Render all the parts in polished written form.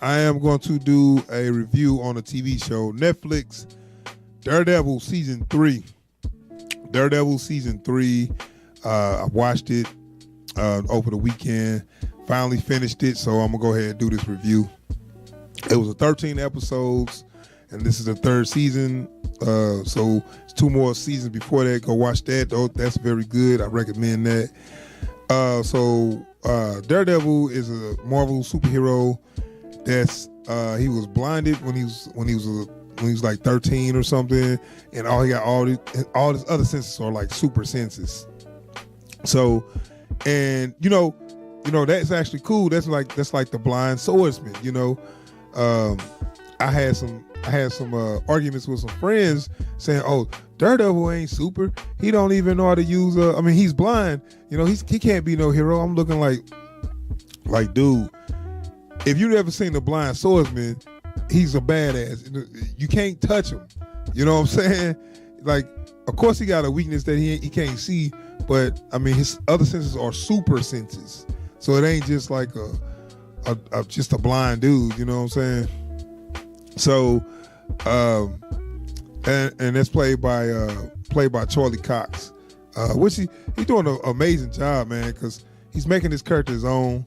I am going to do a review on a TV show, Netflix, Daredevil Season 3. Daredevil Season 3, I watched it over the weekend, finally finished it, so I'm going to go ahead and do this review. It was 13 episodes, and this is the third season, so it's 2 more seasons before that. Go watch that. That's very good. I recommend that. Daredevil is a Marvel superhero that's he was blinded when he was like 13 or something, and all his other senses are like super senses. So, and you know that's actually cool. That's like the blind swordsman. I had some arguments with some friends saying, "Oh, Daredevil ain't super. He don't even know how to use he's blind. He can't be no hero." I'm looking like, dude, if you never seen the blind swordsman, he's a badass. You can't touch him. You know what I'm saying? Like, of course he got a weakness that he can't see, but his other senses are super senses. So it ain't just like just a blind dude. You know what I'm saying? So, and that's played by Charlie Cox, which he's doing an amazing job, man, because he's making his character his own.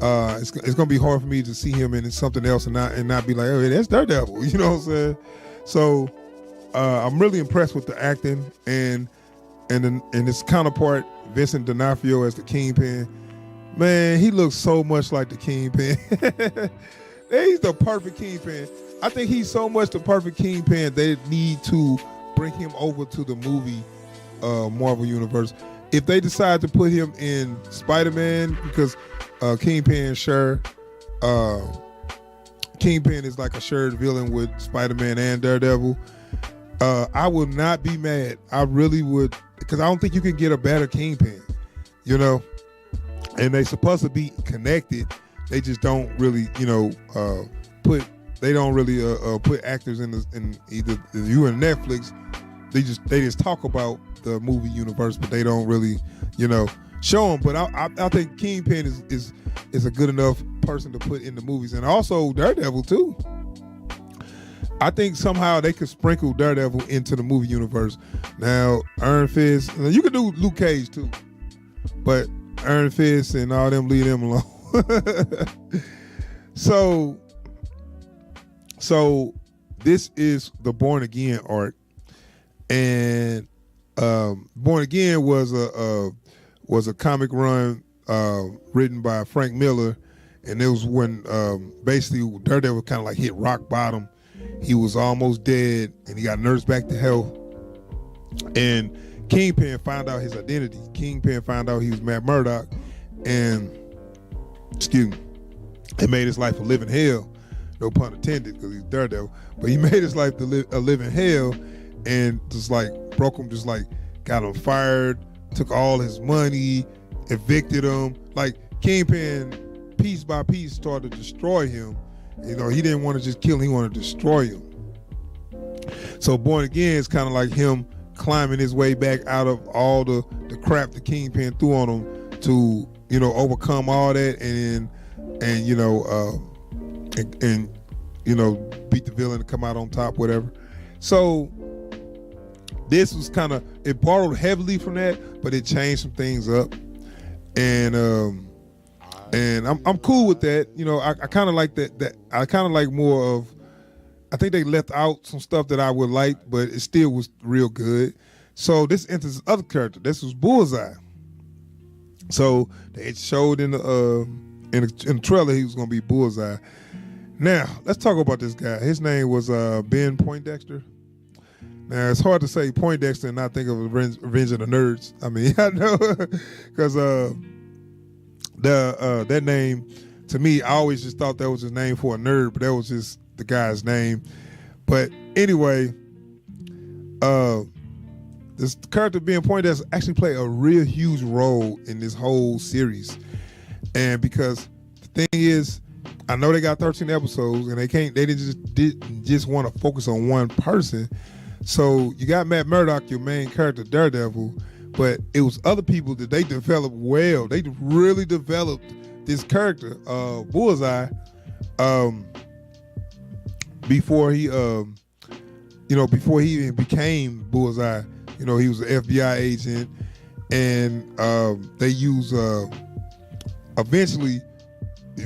It's gonna be hard for me to see him in something else and not be like, oh, that's Daredevil. You know what I'm saying? So I'm really impressed with the acting and his counterpart Vincent D'Onofrio as the Kingpin. Man, he looks so much like the Kingpin. He's the perfect Kingpin. I think he's so much the perfect Kingpin they need to bring him over to the movie Marvel Universe. If they decide to put him in Spider-Man, because Kingpin is like a shared villain with Spider-Man and Daredevil, I would not be mad. I really would, because I don't think you can get a better Kingpin, and they supposed to be connected. They just don't really, put actors in either. If you in Netflix, they just talk about the movie universe, but they don't really, show them. But I think Kingpin is a good enough person to put in the movies, and also Daredevil too. I think somehow they could sprinkle Daredevil into the movie universe. Now, Iron Fist, you could do Luke Cage too, but Iron Fist and all them, leave them alone. So this is the Born Again arc, and Born Again was a comic run written by Frank Miller, and it was when basically Daredevil kind of like hit rock bottom. He was almost dead, and he got nursed back to health. And Kingpin found out his identity. Kingpin found out he was Matt Murdock, and it made his life a living hell. No pun intended, because he's Daredevil. But he made his life a living hell, and just like broke him, just like got him fired, took all his money, evicted him. Like Kingpin, piece by piece, started to destroy him. He didn't want to just kill him, he wanted to destroy him. So Born Again is kind of like him climbing his way back out of all the crap the Kingpin threw on him to, overcome all that and beat the villain and come out on top, whatever. So this was kind of, it borrowed heavily from that, but it changed some things up. And I'm cool with that. I kind of like that I kind of like more of, I think they left out some stuff that I would like, but it still was real good. So this enters this other character. This was Bullseye. So they showed in the trailer he was going to be Bullseye. Now, let's talk about this guy. His name was Ben Poindexter. Now, it's hard to say Poindexter and not think of Revenge of the Nerds. I know, because that name, to me, I always just thought that was his name for a nerd, but that was just the guy's name. But anyway, this character Ben Poindexter actually played a real huge role in this whole series. And because the thing is, I know they got 13 episodes, and they didn't just want to focus on one person. So you got Matt Murdock, your main character, Daredevil, but it was other people that they developed well. They really developed this character, Bullseye, before he before he even became Bullseye, he was an FBI agent, and they use eventually,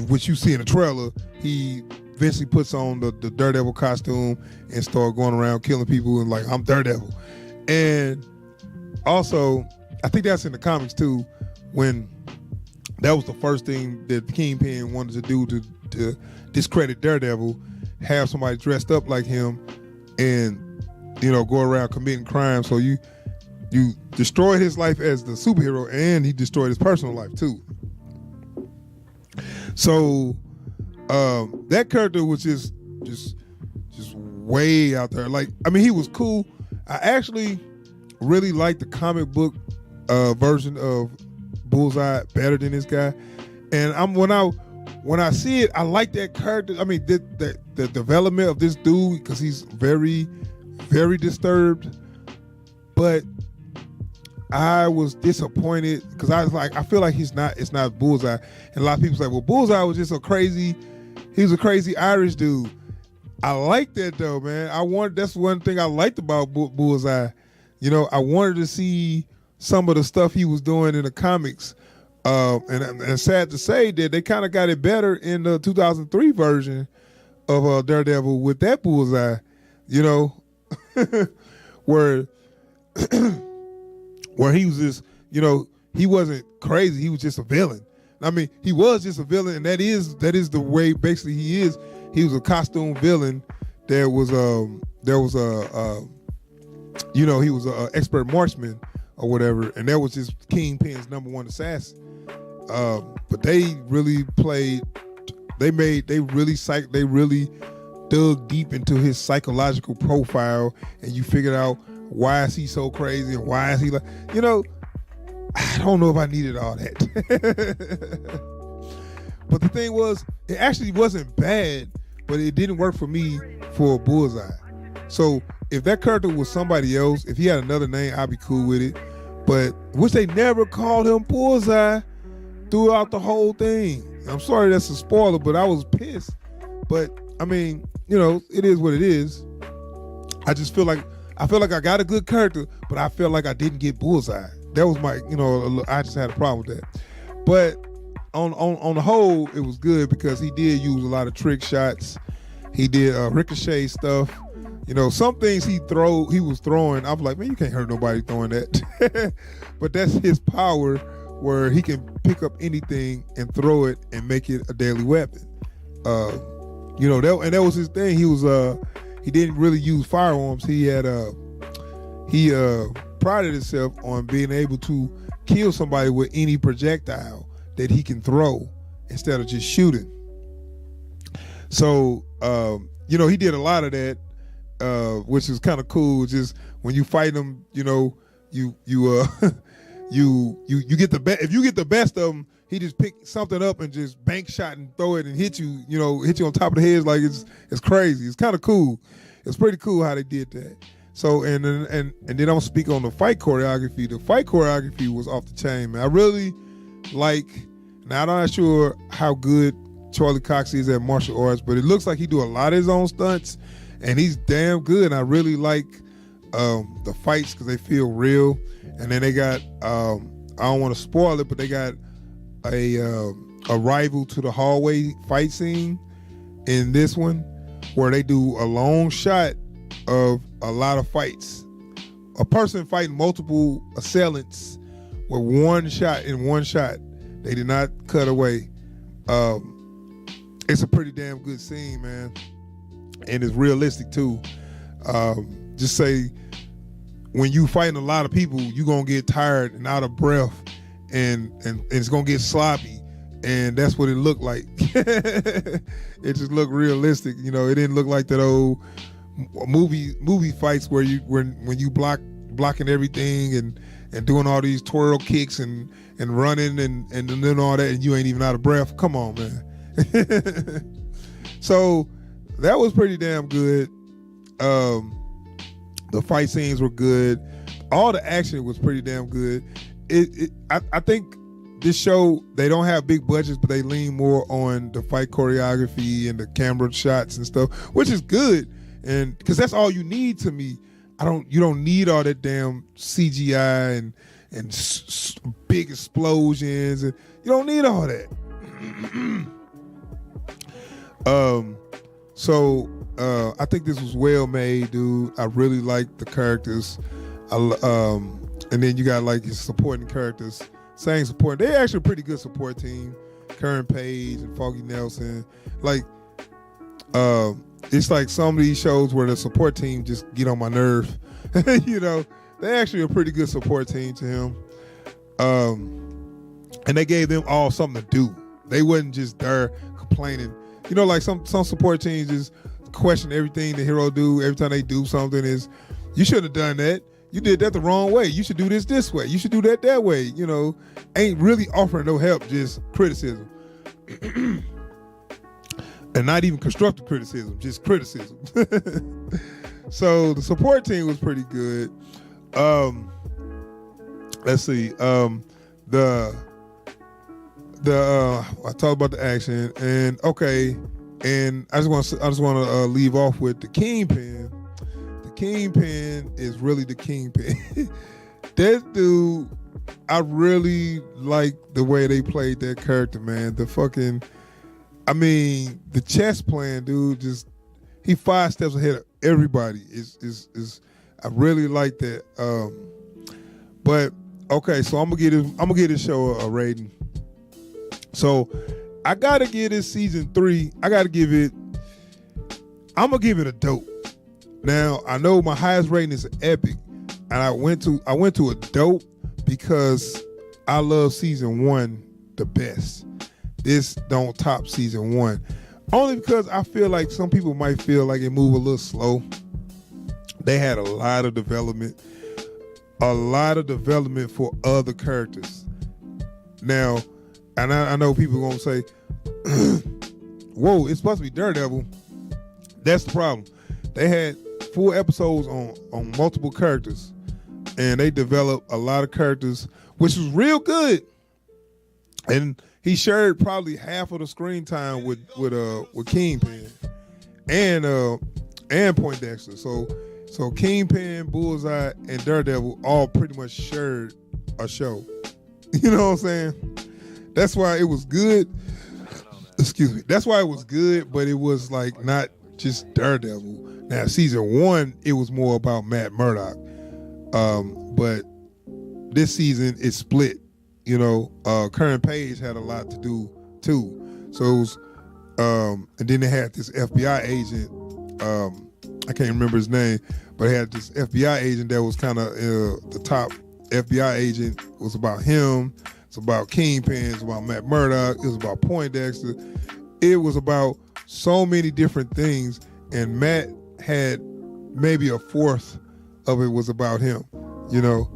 which you see in the trailer, he eventually puts on the Daredevil costume and start going around killing people and like, I'm Daredevil. And also, I think that's in the comics too, when that was the first thing that Kingpin wanted to do to discredit Daredevil, have somebody dressed up like him and, go around committing crime. So you destroyed his life as the superhero, and he destroyed his personal life too. So that character was just way out there. Like, I mean, he was cool. I actually really liked the comic book version of Bullseye better than this guy. And when I see it, I like that character. I mean, the development of this dude, because he's very, very disturbed. But I was disappointed because I was like, I feel like it's not Bullseye. And a lot of people say, well, Bullseye was just he was a crazy Irish dude. I like that though, man. That's one thing I liked about Bullseye. I wanted to see some of the stuff he was doing in the comics. And sad to say that they kind of got it better in the 2003 version of Daredevil with that Bullseye, where he was just, he wasn't crazy. He was just a villain. I mean, he was just a villain, and that is the way basically he is. He was a costume villain. He was an expert marksman or whatever, and that was just Kingpin's #1 assassin. But they really really dug deep into his psychological profile, and you figured out why is he so crazy and why is he like, I don't know if I needed all that. But the thing was, it actually wasn't bad, but it didn't work for me for Bullseye. So if that character was somebody else, if he had another name, I'd be cool with it. But which they never called him Bullseye throughout the whole thing. I'm sorry that's a spoiler, but I was pissed. But I mean, it is what it is. I feel like I got a good character, but I feel like I didn't get Bullseye. That was my, I just had a problem with that. But on the whole, it was good because he did use a lot of trick shots. He did ricochet stuff. Some things he was throwing, I was like, man, you can't hurt nobody throwing that. But that's his power, where he can pick up anything and throw it and make it a deadly weapon. That was his thing. He didn't really use firearms. He prided himself on being able to kill somebody with any projectile that he can throw instead of just shooting. So, he did a lot of that, which is kind of cool. Just when you fight him, you get if you get the best of him, he just pick something up and just bank shot and throw it and hit you on top of the head. Like it's crazy. It's kind of cool. It's pretty cool how they did that. So and then I'm gonna speak on the fight choreography. The fight choreography was off the chain, man. I really like. Now I'm not sure how good Charlie Cox is at martial arts, but it looks like he do a lot of his own stunts, and he's damn good. And I really like the fights because they feel real. And then they got I don't want to spoil it, but they got a rival to the hallway fight scene in this one, where they do a long shot of a lot of fights. A person fighting multiple assailants with one shot. They did not cut away. It's a pretty damn good scene, man. And it's realistic too. Just say, when you fighting a lot of people, you're going to get tired and out of breath, and it's going to get sloppy. And that's what it looked like. It just looked realistic. It didn't look like that old movie fights where when you blocking everything and doing all these twirl kicks and running and doing all that, and you ain't even out of breath. Come on, man. So that was pretty damn good. The fight scenes were good. All the action was pretty damn good. I think this show, they don't have big budgets, but they lean more on the fight choreography and the camera shots and stuff, which is good. And because that's all you need to me. You don't need all that damn CGI and big explosions, and you don't need all that. I think this was well made, dude. I really like the characters. And then you got like his supporting characters, saying support. They're actually a pretty good support team. Karen Page and Foggy Nelson. Like, it's like some of these shows where the support team just get on my nerve. You know, they actually a pretty good support team to him. And they gave them all something to do. They wasn't just there complaining. You know, like some support teams just question everything the hero do. Every time they do something is, you should have done that. You did that the wrong way. You should do this way. You should do that way. You know, ain't really offering no help, just criticism. And not even constructive criticism, just criticism. So the support team was pretty good. Let's see. I talked about the action, and okay, and I just want to leave off with the Kingpin. The Kingpin is really the Kingpin. That dude, I really like the way they played that character, man. The chess plan, dude, he 5 steps ahead of everybody. I really like that. But okay, so I'm gonna give this show a rating. So I gotta give this season 3. I'm gonna give it a dope. Now I know my highest rating is epic, and I went to a dope because I love season 1 the best. This don't top season 1. Only because I feel like some people might feel like it moved a little slow. They had a lot of development for other characters. Now, and I know people are gonna say, whoa, it's supposed to be Daredevil. That's the problem. They had 4 episodes on multiple characters, and they developed a lot of characters, which was real good. And he shared probably half of the screen time with Kingpin and Poindexter. So Kingpin, Bullseye, and Daredevil all pretty much shared a show. You know what I'm saying? That's why it was good. Excuse me. That's why it was good, but it was like not just Daredevil. Now season 1, it was more about Matt Murdock. But this season it's split. You know, Karen Page had a lot to do too. So it was, and then they had this FBI agent. I can't remember his name, but they had this FBI agent that was kind of the top FBI agent. It was about him. It's about Kingpin. It's about Matt Murdock. It was about Poindexter. It was about so many different things, and Matt had maybe a fourth of it was about him. You know.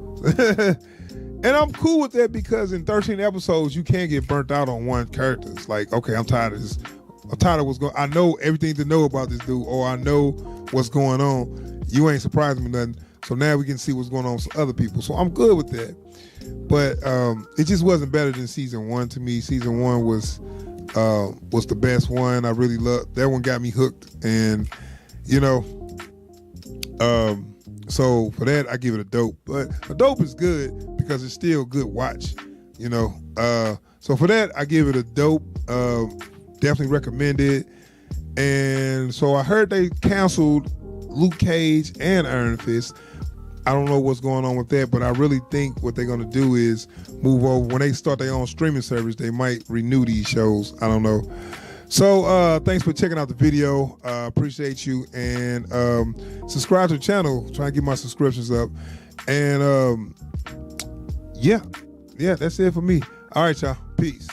And I'm cool with that because in 13 episodes, you can't get burnt out on one character. It's like, okay, I'm tired of this. I'm tired of what's going on. I know everything to know about this dude, or I know what's going on. You ain't surprising me nothing. So now we can see what's going on with other people. So I'm good with that. But it just wasn't better than season 1 to me. Season 1 was the best one. I really loved that one. Got me hooked, and you know, so for that I give it a dope. But a dope is good because it's still a good watch, you know. So for that I give it a dope. Definitely recommend it. And so I heard they canceled Luke Cage and Iron Fist. I don't know what's going on with that, but I really think what they're going to do is move over. When they start their own streaming service, they might renew these shows. I don't know. So thanks for checking out the video. Appreciate you. And subscribe to the channel. Try and get my subscriptions up. And yeah, that's it for me. All right, y'all. Peace.